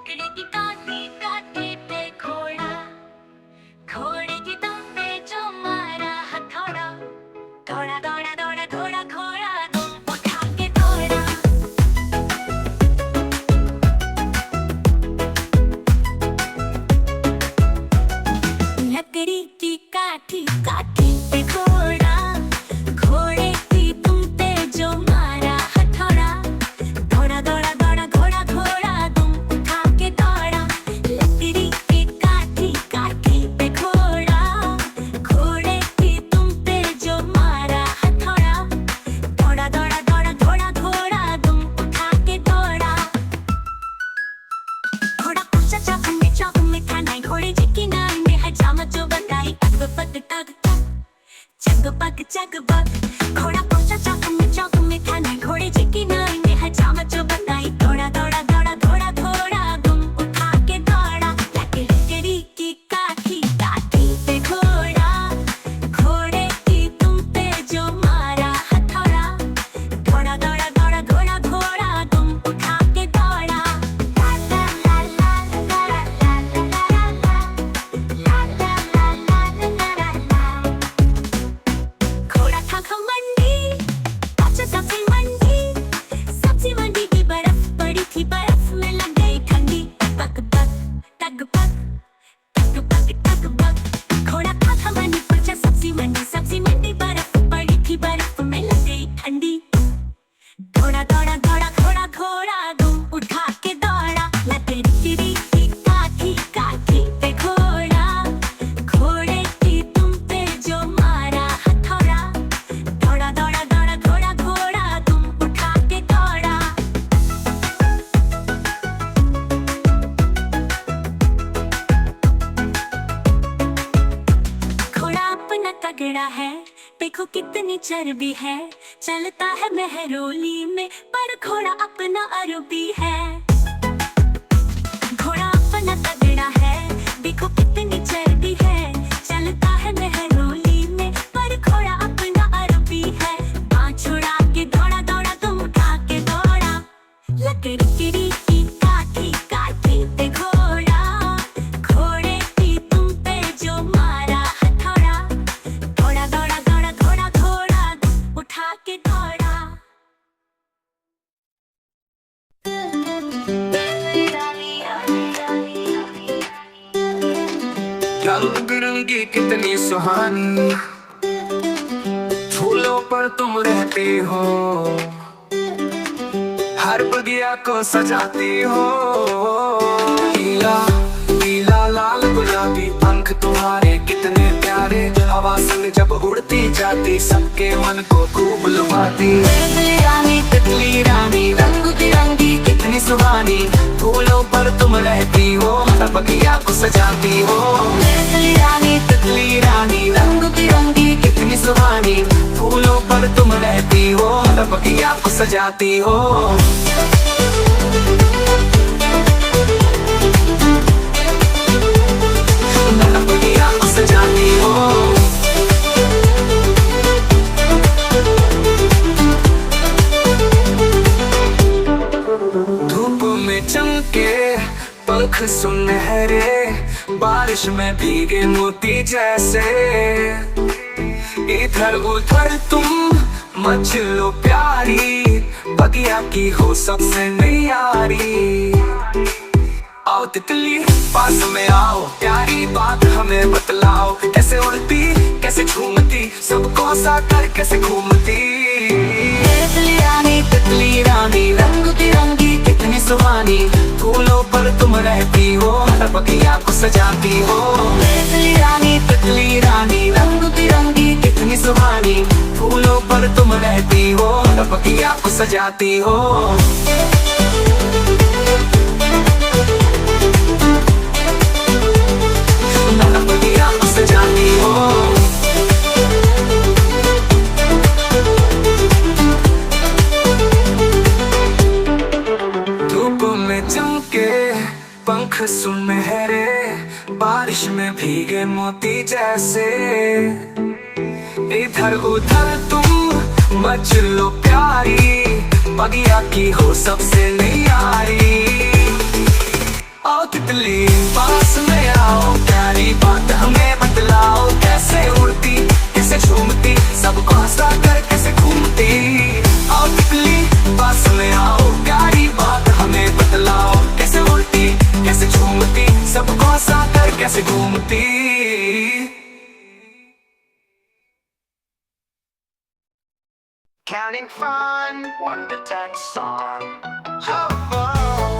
लकड़ी की काठी काठी पे घोड़ा, घोड़े की दुम पे जो मारा हथौड़ा, दौड़ा दौड़ा दौड़ा दौड़ा घोड़ा दुम उठा के दौड़ा। लकड़ी की काठी काठी पे घोड़ा, घोड़े की दुम पे जो मारा हथौड़ा, दौड़ा दौड़ा दौड़ा घोड़ा घोड़ा दुम उठा के दौड़ा। लकड़ी की काठी काठी पे घोड़ा, घोड़े की दुम पे जो मारा हथौड़ा, दौड़ा दौड़ा दौड़ा घोड़ा घोड़ा दुम उठा के दौड़ा। घोड़ा पूछा चाक में खाना घोड़े जी की नाई में है जामा जो बताई टग पग टग चग पग चग पग। घोड़ा पूछा चाक में खाना घोड़े जी की नाई में है जामा जो बताई दौड़ा दौड़ा दौड़ा घोड़ा घोड़ा दुम उठा के दौड़ा। लकड़ी की काठी काठी पे घोड़ा, घोड़े की दुम पे जो मारा हथौड़ा, दौड़ा दौड़ा दौड़ा घोड़ा घोड़ा दुम उठा के दौड़ा। ला ला ला ला ला ला ला ला ला ला। घोड़ा था घमंडी, पहुंचा सब्जी मंडी की बर्फ पड़ी थी, बर्फ में लग गई ठंडी। पक पक टग पक टग पक टग पक। घोड़ा था घमंडी, पहुंचा सब्जी मंडी बर्फ पड़ी थी, बर्फ में लग गई ठंडी। दौड़ा दौड़ा दौड़ा घोड़ा घोड़ा दुम उठा के दौड़ा। लकड़ी की काठी काठी पे घोड़ा, घोड़े की दुम पे जो मारा हथौड़ा, दौड़ा दौड़ा दौड़ा घोड़ा घोड़ा दुम उठा के दौड़ा। घोड़ा अपना तगड़ा है, देखो कितनी चर्बी है, चलता है मेहरोली में पर घोड़ा अपना अरबी है। घोड़ा अपना तगड़ा है, देखो कितनी चर्बी है, चलता है मेहरोली में पर घोड़ा अपना अरबी है। बाँह छुड़ा के दौड़ा दौड़ा तुम उठा के दौड़ा। लकड़ी की काठी काठी पे घोड़ा, घोड़े की दुम पे जो मारा हथौड़ा, दौड़ा दौड़ा दौड़ा घोड़ा घोड़ा दुम उठा के दौड़ा। रंग बिरंगी कितनी सुहानी, फूलों पर तुम रहती हो, हर बगिया को सजाती हो। नीला नीला लाल गुलाबी पंख तुम्हारे कितने प्यारे, हवा संग जब उड़ती जाती सबके मन को खूब लुभाती। तितली रानी रंग बिरंगी कितनी सुहानी, फूलों पर तुम रहती हो, हर बगिया को सजाती हो। तितली रानी रंग बिरंगी कितनी सुहानी, फूलों पर तुम रहती हो, हर बगिया को सजाती हो। हर बगिया को सजाती हो। धूप में चमके पंख सुनहरे, बारिश में भीगे मोती जैसे, इधर उधर तुम मचलो प्यारी, बगिया की हो सबसे न्यारी। आओ तितली पास में आओ, प्यारी बात हमें बतलाओ, कैसे उड़ती कैसे झूमती, सबको सा कर कैसे घूमती। तितली रानी रंग बिरंगी कितनी सुहानी, फूलों पर तुम रहती हो, हर बगिया को सजाती हो। तितली रानी रंग बिरंगी कितनी सुहानी, फूलों पर तुम रहती हो, हर बगिया को सजाती हो। हर बगिया को सजाती हो। पंख सुनहरे, बारिश में भीगे मोती जैसे, इधर उधर तुम मचलो प्यारी, बगिया की हो सबसे न्यारी। तितली पास में आओ, प्यारी बात हमें बतलाओ, कैसे उड़ती कैसे झूमती, सबको हंसा कर कैसे घूमती। आओ तितली पास में आओ, प्यारी बात हमें बतलाओ, कैसे उड़ती कैसे झूमती, सबको हंसा कर कैसे घूमती। Counting fun, 1 to 10 song. Oh, oh.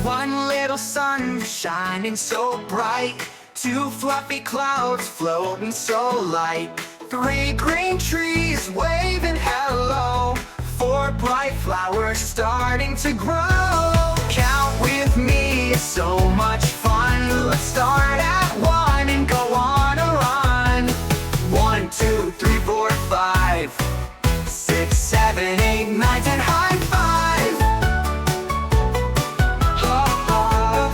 One little sun shining so bright, 2 fluffy clouds floating so light, 3 green trees waving hello, 4 bright flowers starting to grow. Count with me, it's so much fun. Let's start at 1 and go on a run. 1, 2, 3, 4, 5, 6, 7, 8, 9, 10, high five. Oh, oh.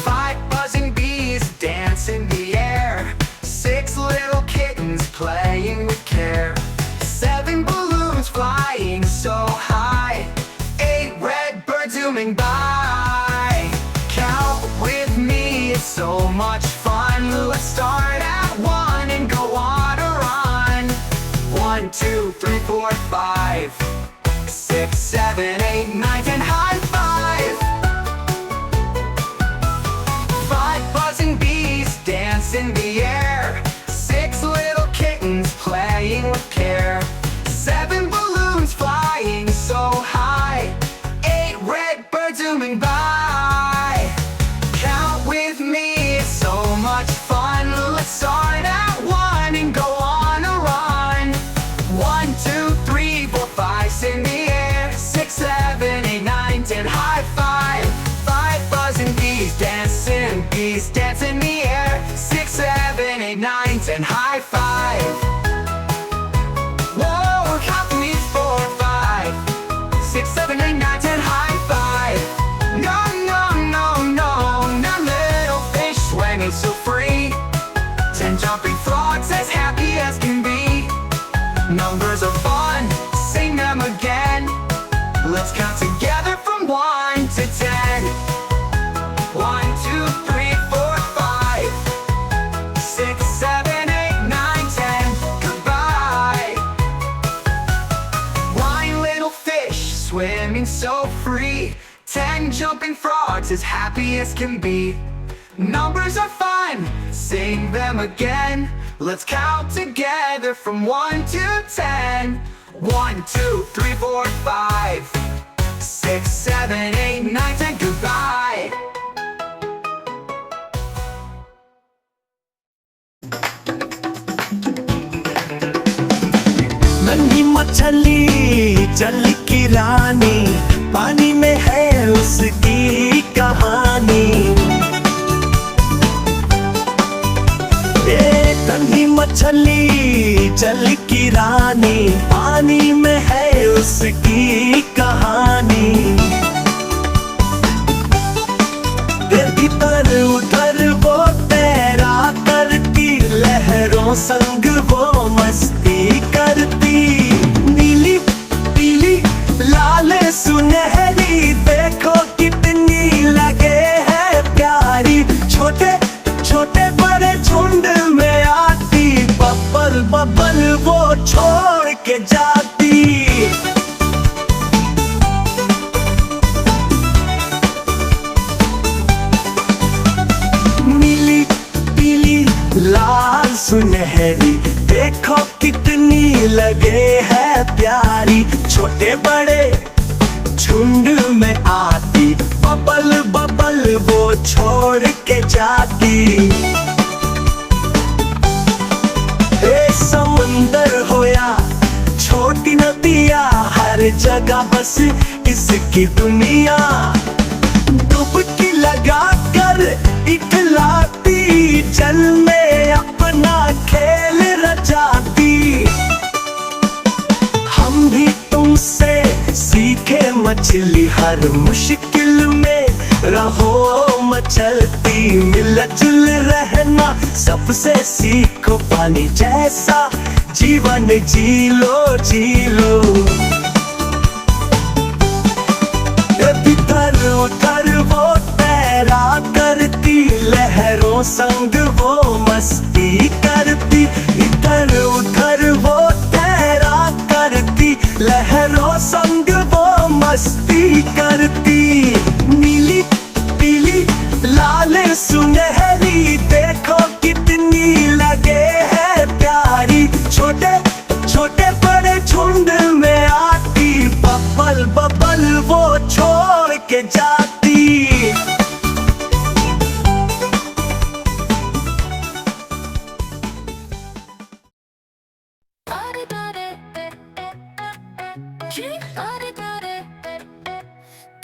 5 buzzing bees dance in the air, 6 little kittens playing with care, 7 balloons flying so high, 8 red birds zooming by. Count with me, it's so much fun. Let's start at 1 and go on a run. 1, 2, 3, 4, 5, 6, 7, 8, 9, 10, high five. 5 buzzing bees dance in the air, 6 little kittens playing with care, 7 balloons flying so high, 8 red birds zooming by. Count with me, it's so much fun. Let's start at 1 and go on a run. 1, 2, 3, 4, 5 in the air, 6, 7, 8, 9, 10, high five. 5 buzzing bees dance in the air, 6, 7, 8, 9, 10, high five. Whoa, count to me, 4, 5, 6, 7, 8, 9, 10, high five. No, no, no, no, no little fish swimming so free, 10 jumping frogs as happy as can be. Numbers are fun, sing them again. Let's count together from 1 to 10. 1, 2, 3, 4, 5, 6, 7, 8, 9, 10. Goodbye. 1 little fish swimming so free, 10 jumping frogs as happy as can be. Numbers are fun, sing them again. Let's count together from 1 to 10. 1, 2, 3, 4, 5, 6, 7, 8, 9, 10. Goodbye. नन्ही मछली जल की रानी, पानी में है उसकी कहानी। ये नन्ही मछली जल की रानी, पानी में है उसकी कहानी। इधर उधर वो तैरा करती, लहरों संग वो मस्ती करती। नीली पीली लाल सुनहरी, देखो कितनी लगे है प्यारी। छोटे छोटे बड़े झुंड में आती, बब्बल बब्बल वो छोड़ के जाती। नीली पीली लाल सुनहरी, देखो कितनी लगे है प्यारी। छोटे बड़े झुंड में आती, बबल बबल वो छोड़ के जाती। हे समंदर हो या छोटी नदिया, हर जगह बस इसकी दुनिया। डुबकी लगा कर इकलाती, जल में अपना खेल रचाती। हम भी तुमसे सीखे मछली, हर मुश्किल में रहो मचलती। मिलजुल रहना सबसे सीखो, पानी जैसा जीवन जी लो जी लो। संग वो मस्ती करती, इधर उधर वो तैरा करती, लहरों संग वो मस्ती करती। नीली पीली लाल सुनहरी देखो कितनी लगे है प्यारी, छोटे छोटे बड़े झुंड में आती, बबल बबल वो छोड़ के जाती।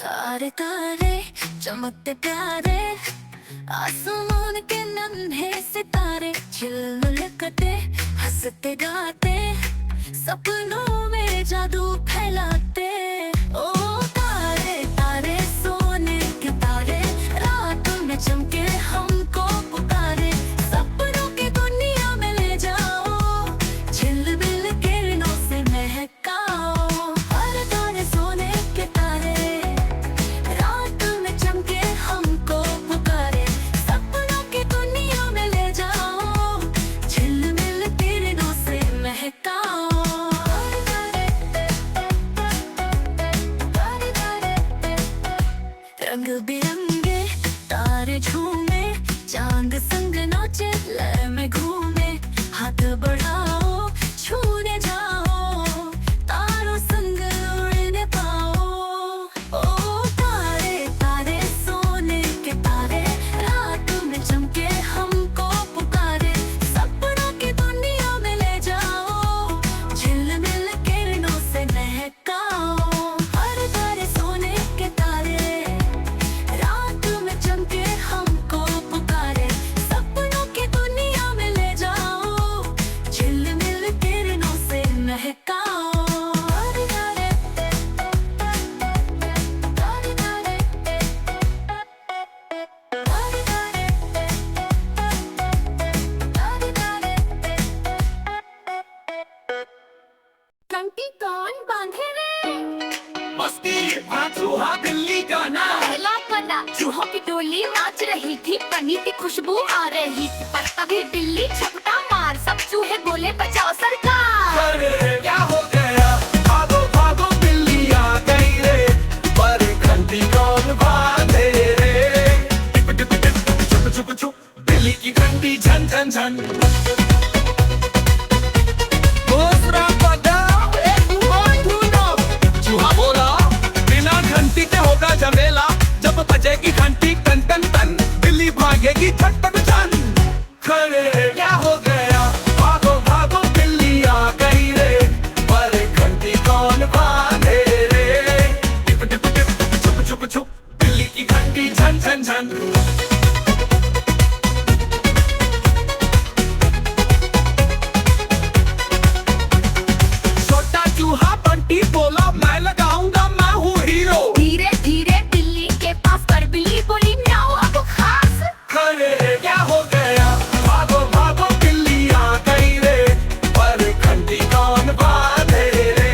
तारे तारे चमकते प्यारे, आसमान के नन्हे सितारे, झिलमिलाते हंसते गाते, सपनों में जादू फैलाते। ओ तारे तारे सोने के तारे, रात में चमके हमको पुकारे, सपनों की दुनिया में ले जाओ, झिलमिल किरणों से महकाओ। तारे तारे सोने के तारे, रात में चमके हमको पुकारे, सपनों की दुनिया में ले जाओ, झिलमिल किरणों से महकाओ। रंग बिरंगे तारे झूमे, चांद संग नाचे लय में घूमे, हाथ बढ़ाओ छूने जाओ, तारों संग उड़ने पाओ। ओ तारे तारे सोने के तारे, रात में चमके हमको पुकारे, सपनों की दुनिया में ले जाओ, झिलमिल किरणों से महकाओ। हर तारे सोने के तारे, रात में चमके हमको पुकारे, सपनों की दुनिया में ले जाओ, झिलमिल किरणों से महकाओ। घंटी कौन बांधे रे? मस्ती चूहा बिल्ली गाना, पहला पता चूहों की टोली नाच रही थी, पनीर की खुशबू आ रही थी, पर तभी बिल्ली झपटा मार, सब चूहे बोले बचाओ सरकार। अरे क्या हो गया, भागो भागो बिल्ली आ गई रे, पर घंटी कौन बांधे रे? टिप टिप टिप चुप चुप चुप, बिल्ली की घंटी झन झन झन। दूसरा पता चूहा बोला, बिना घंटी के होगा झमेला, जब बजेगी घंटी टन टन टन, बिल्ली भागेगी छन टन छन। खड़े क्या हो गया, भागो भागो बिल्ली आ गई रे, पर घंटी कौन बांधे रे? टिप टिप टिप छुप छुप छुप, बिल्ली की घंटी झन झन झन। छोटा चूहा बंटी बोला, मैं लगाऊंगा, मैं हूँ हीरो। धीरे धीरे बिल्ली के पास, पर बिल्ली बोली म्याऊ अब खास। खड़े क्या हो गया, भागो भागो बिल्ली आ गई रे, पर घंटी कौन बांधे रे?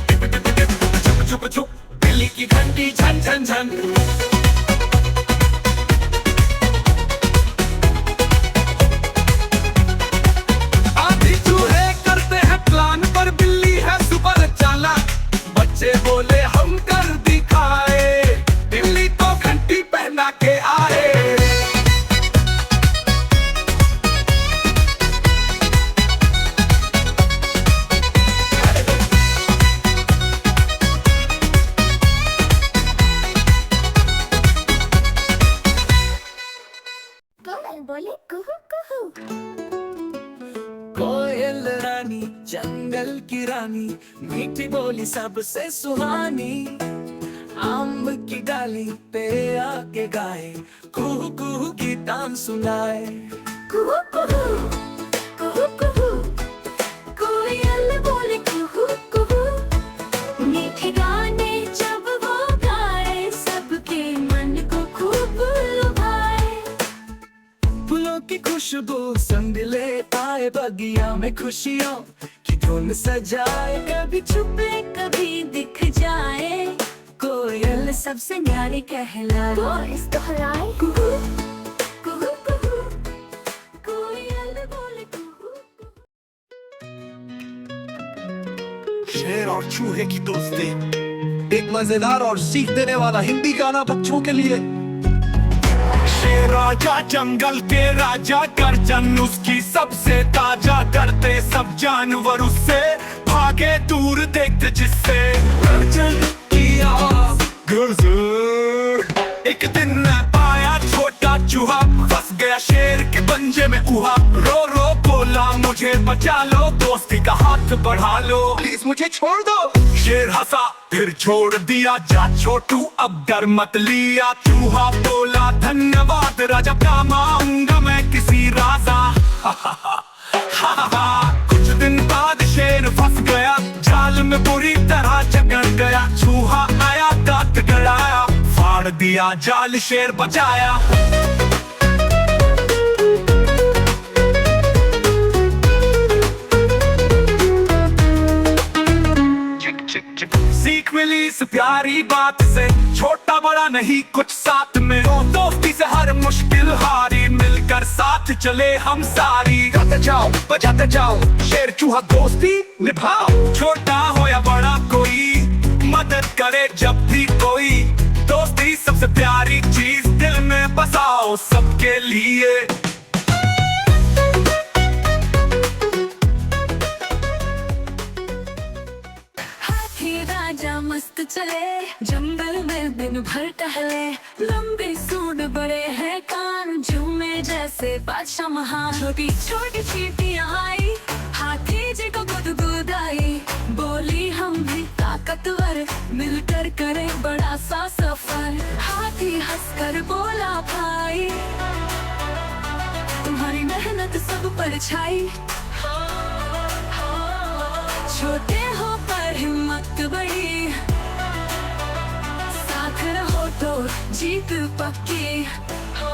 टिप टिप टिप छुप छुप छुप, बिल्ली की घंटी झन झन झन। आधी चूहे करते हैं प्लान, पर बिल्ली है सुपर चालाक, बच्चे बोले हम कर दिखाए, बिल्ली तो घंटी पहना के आए। कोयल बोले कुहू कुहू। कोयल रानी जंगल की रानी, मीठी बोली सबसे सुहानी, आम की डाली पे आके गाए, कुहू कुहू की तान सुनाए। कुहू कुहू कुहू कुहू, कोयल बोले कुहू कुहू, मीठे गाने जब वो गाए, सबके मन को खूब लुभाए। फूलों की खुशबू संग ले आए, बगिया में खुशियों की धुन सजाए, कभी छुपे कभी दिख जाए, कोयल सबसे न्यारी कहलाए। दोहराए कुहू कुहू कुहू, शेर और चूहे की दोस्ती, एक मजेदार और सीख देने वाला हिंदी गाना बच्चों के लिए। शेर राजा जंगल के राजा, गर्जन उसकी सबसे ताजा, डरते सब जानवर उससे, भागे दूर देखते जिससे। गर्जन की आवाज गुर्जर। एक दिन मैं पाया छोटा चूहा, फंस गया शेर के पंजे में उहा। रो रो बोला मुझे बचा लो, दोस्ती का हाथ बढ़ा लो, प्लीज मुझे छोड़ दो। शेर हंसा फिर छोड़ दिया, जा छोटू अब डर मत लिया। चूहा बोला धन्यवाद राजा, काम आऊंगा मैं किसी राजा। कुछ दिन बाद शेर फंस गया, जाल में बुरी तरह जकड़ गया। चूहा आया दांत गड़ाया, फाड़ दिया जाल, शेर बचाया। सीख मिली इस प्यारी बात से, छोटा बड़ा नहीं कुछ साथ में। दोस्ती से हर मुश्किल हारी, मिलकर साथ चले हम सारी। गाते जाओ बजाते जाओ, शेर चूहा दोस्ती निभाओ। छोटा हो या बड़ा कोई, मदद करे जब भी कोई। दोस्ती सबसे प्यारी चीज, दिल में बसाओ सबके लिए। राजा मस्त चले, जंगल में दिन भर टहले। लंबी सूंड बड़े हैं कान, झूमे जैसे बादशाह महान। छोटी छोटी चींटियां आई, हाथी जी को गुदगुदाई। बोली हम भी ताकतवर, मिलकर करें बड़ा सा सफर। हाथी हंसकर बोला भाई, तुम्हारी मेहनत सब पर छाई। छोटे हो पर हिम्मत बड़ी, साथ रहो तो जीत पक्की। हो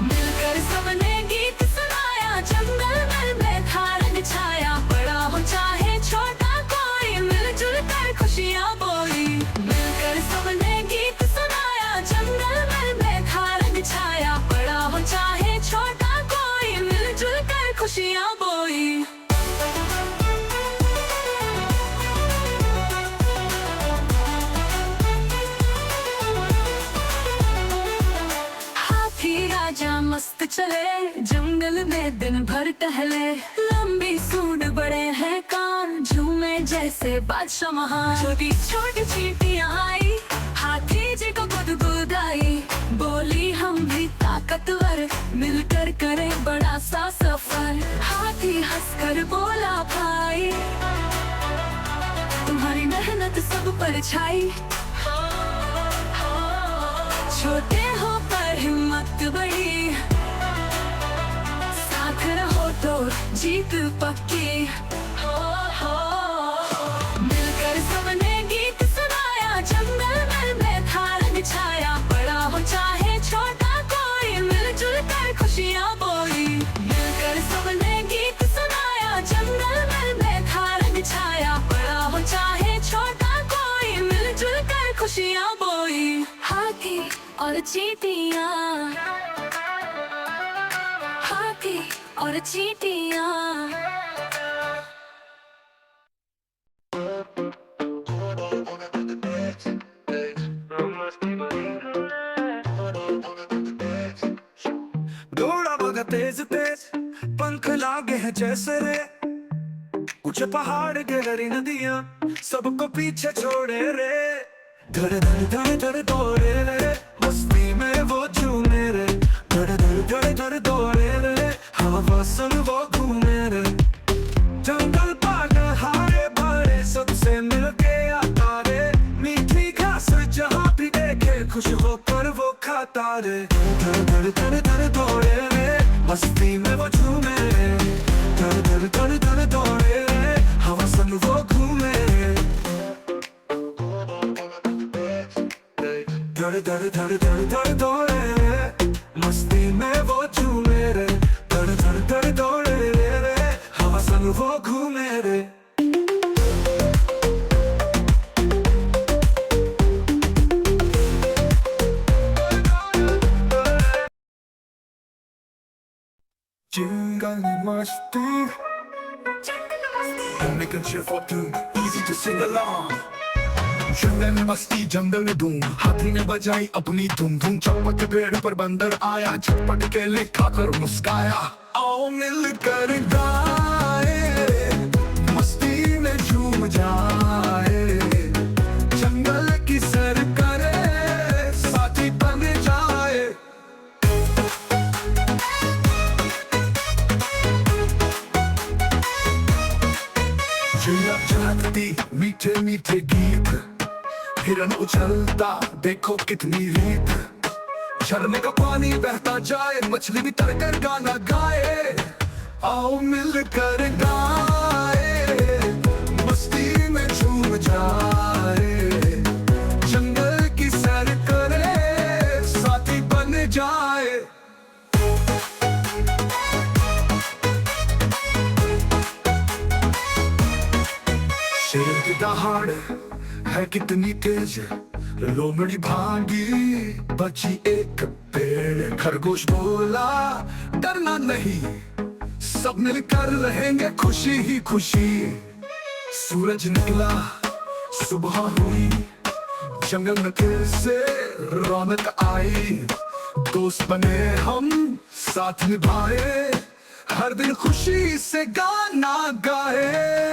मिलकर सबने गीत सुनाया, जंगल में था रंग छाया। बड़ा हो चाहे छोटा कोई, मिलजुल कर खुशियाँ बोली। मिलकर सबने गीत सुनाया, जंगल में था रंग छाया। बड़ा हो चाहे छोटा कोई, मिलजुल कर खुशियाँ बोली। मस्त चले, जंगल में दिन भर टहले। लंबी सूंड बड़े हैं कान, झूमे जैसे बादशाह महान। छोटी छोटी चींटियां आई, हाथी जी को गुदगुदाई। बोली हम भी ताकतवर, मिलकर करें बड़ा सा सफर। हाथी हंसकर बोला भाई, तुम्हारी मेहनत सब पर छाई। छोटे हो पर हिम्मत बड़ी, साथ रहो तो जीत पक्की। हो मिलकर सबने गीत सुनाया, जंगल में था रंग छाया। बड़ा हो चाहे छोटा कोई, मिलजुल कर खुशियाँ बोली। मिलकर सबने गीत सुनाया, जंगल में था रंग छाया। बड़ा हो चाहे छोटा कोई, मिलजुल कर खुशियाँ बोली। हाथी और चींटियां, हाथी और चींटियां। दौड़ा भागा तेज तेज, पंख लागे हैं जैसे रे। कुछ पहाड़ गहरी नदियां, सबको पीछे छोड़े रे। धड़ धड़ धड़ धड़ दौड़े रे, मस्ती में वो झूमे रे। धड़ धड़ धड़ धड़ दौड़े रे, हवा संग वो घूमे रे। जंगल पागल हारे भरे, सबसे मिलके आता रे। मीठी घास जहाँ भी देखे, खुश होकर वो खाता रे। धड़ धड़ धड़ धड़ दौड़े रे, मस्ती में वो झूमे रे। धड़ धड़ धड़ धड़ दौड़े रे, हवा संग वो घूमे रे। धड़ धड़ धड़ धड़ धड़ दौड़े रे, मस्ती में वो झूमे रे। धड़ धड़ धड़ दौड़े रे, हवा संग वो घूमे रे। जंगल में मस्ती, Don't make a cheer for two, easy to sing along. जंगल में मस्ती जंगल में धूम, हाथी ने बजाई अपनी धूम धूम। चौपट पेड़ पर बंदर आया, झटपट के लिखा कर मुस्काया। आओ मिलकर गाए, मस्ती में झूम जाए, जंगल की सैर करे, साथी बन जाए। चिड़िया चहकती मीठे मीठे गीत, हिरन उछलता देखो कितनी रीत। झरने का पानी बहता जाए, मछली भी तरकर गाना गाए। आओ मिलकर गाए, मस्ती में झूम जाए, जंगल की सैर करे, साथी बन जाए। शेर की दहाड़ है कितनी तेज, लोमड़ी भागी बची एक पेड़। खरगोश बोला डरना नहीं, सब मिलकर रहेंगे खुशी ही खुशी। सूरज निकला सुबह हुई, जंगल में फिर से रौनक आई। दोस्त बने हम साथ निभाए, हर दिन खुशी से गाना गाए।